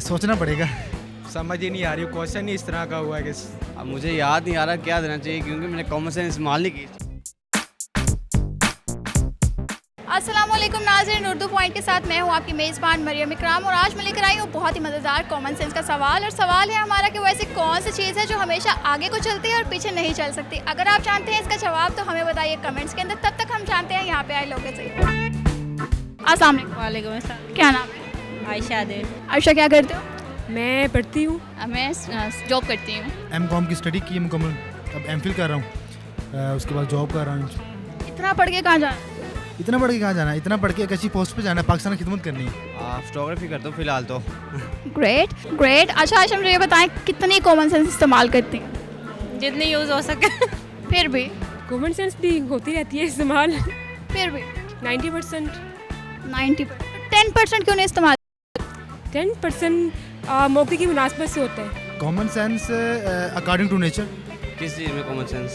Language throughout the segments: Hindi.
सोचना पड़ेगा। समझ ही नहीं आ रही, क्वेश्चन ही इस तरह का हुआ है कि अब मुझे याद नहीं आ रहा क्या देना चाहिए क्योंकि मैंने कॉमन सेंस इस्तेमाल नहीं की। अस्सलाम वालेकुम नाज़रीन, उर्दू पॉइंट के साथ मैं हूँ आपकी मेज़बान मरियम इकराम और आज मैं लेकर आई हूँ बहुत ही मज़ेदार कॉमन सेंस का सवाल। और सवाल है हमारा कि वो ऐसी कौन सी चीज़ है जो हमेशा आगे को चलती है और पीछे नहीं चल सकती। अगर आप जानते हैं इसका जवाब तो हमें बताइए कमेंट्स के अंदर। तब तक हम जानते हैं यहाँ पे आए लोगों से। अस्सलाम वालेकुम। वालेकुम अस्सलाम। क्या नाम है? आयशा दे। आयशा, क्या करते हो? मैं पढ़ती हूँ। मैं जॉब करती हूँ। एम.कॉम की स्टडी की मुकम्मल, अब एम.फिल कर रहा हूँ, उसके बाद जॉब कर रहा हूँ। इतना पढ़ के कहाँ जाना? इतना पढ़ के कहाँ जाना है? इतना पढ़ के एक अच्छी पोस्ट पे जाना है, पाकिस्तान की खिदमत करनी है। फोटोग्राफी करता हूँ फिलहाल तो। Great great. अच्छा आयशा, मुझे ये बताएं कितनी कॉमन सेंस इस्तेमाल करती हैं? जितनी यूज़ हो सके। फिर भी कॉमन सेंस भी होती रहती है इस्तेमाल। फिर भी 90%। 90%। 10% क्यों नहीं इस्तेमाल? 10% मौके की मुनासबत से होता है। Common sense according to nature. किस चीज़ में कॉमन सेंस?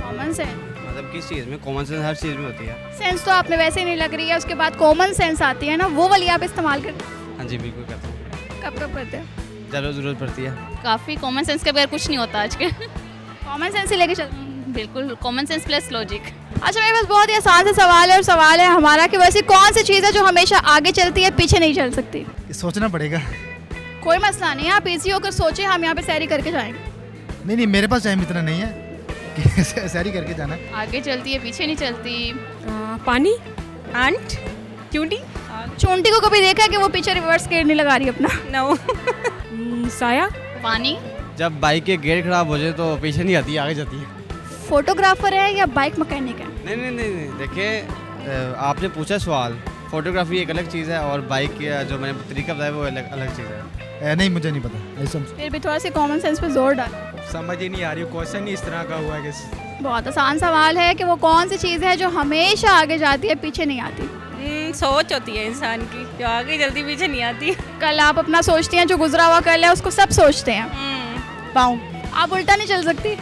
कॉमन सेंस मतलब किस चीज़ में? कॉमन सेंस हर चीज़ में होती है। सेंस तो आपने वैसे ही नहीं लग रही है, उसके बाद कॉमन सेंस आती है ना, वो वाली आप इस्तेमाल करते हैं? हाँ जी बिल्कुल करता हूँ। कब कब करते हैं? जब ज़रूरत पड़ती है। काफ़ी कॉमन सेंस के बगैर कुछ नहीं होता आज के। कॉमन सेंस ही लेके चलते हैं। बिल्कुल कॉमन सेंस प्लस लॉजिक। अच्छा, मेरे पास बहुत ही आसान सा सवाल है और सवाल है हमारा कि वैसे कौन सी चीज़ है जो हमेशा आगे चलती है पीछे नहीं चल सकती? सोचना पड़ेगा। कोई मसला नहीं है, आप इजी होकर सोचें, हम यहाँ पे सैरी करके जाएंगे। नहीं, मेरे पास टाइम इतना नहीं है कि सैरी करके जाना। आगे चलती है पीछे नहीं चलती। पानी। आंट। चूंटी। चोंटी को कभी देखा है कि वो पीछे रिवर्स गेयर नहीं लगा रही अपना? नो। साया। पानी। जब बाइक के गेयर खराब हो जाए तो पीछे नहीं आती, आगे जाती है। फोटोग्राफर है या बाइक मैकेनिक है? नहीं, देखिए आपने पूछा सवाल, फोटोग्राफी एक अलग चीज़ है और बाइक जो मैंने तरीका बताया वो अलग चीज़ है। नहीं, मुझे नहीं पता ऐसा। फिर भी थोड़ा सा कॉमन सेंस पे जोर डालो। समझ ही नहीं आ रही, क्वेश्चन ही इस तरह का हुआ है कि बहुत आसान सवाल है कि वो कौन सी चीज़ है जो हमेशा आगे जाती है पीछे नहीं आती? सोच होती है इंसान की जो आगे जल्दी पीछे नहीं आती। कल आप अपना सोचती हैं, जो गुजरा हुआ कल है उसको सब सोचते हैं। पाँव। आप उल्टा नहीं चल सकती?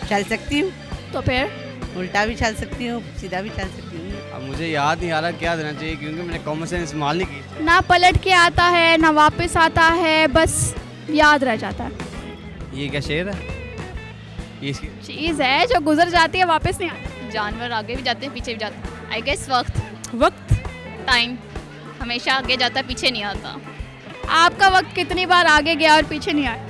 चल सकती हूँ, तो फिर उल्टा भी चल सकती हूँ, सीधा भी चल सकती हूँ। अब मुझे याद नहीं आ रहा क्या देना चाहिए क्योंकि मैंने कॉमन सेंस इस्तेमाल नहीं की। ना पलट के आता है ना वापस आता है, बस याद रह जाता है। ये क्या शेर है? ये इसकी चीज़ है जो गुजर जाती है वापस नहीं आती। जानवर आगे भी जाते हैं पीछे भी जाते हैं। आई गेस वक्त, टाइम हमेशा आगे जाता है पीछे नहीं आता। आपका वक्त कितनी बार आगे गया और पीछे नहीं आया?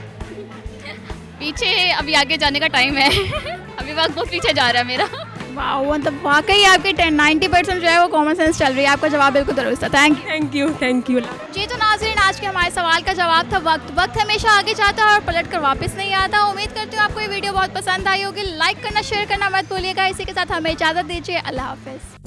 पीछे अभी आगे जाने का टाइम है। अभी वक्त बहुत पीछे जा रहा है मेरा। वाह, मतलब वाकई आपकी 90% जो है वो कॉमन सेंस चल रही है। आपका जवाब बिल्कुल दुरुस्त है। Thank you. Thank you. जी तो नाज़रीन, आज के हमारे सवाल का जवाब था वक्त हमेशा आगे जाता है और पलट कर वापस नहीं आता। उम्मीद करती हूँ आपको ये वीडियो बहुत पसंद आई होगी। लाइक करना, शेयर करना मत भूलिएगा। इसी के साथ हमें इजाज़त दीजिए। अल्लाह हाफिज़।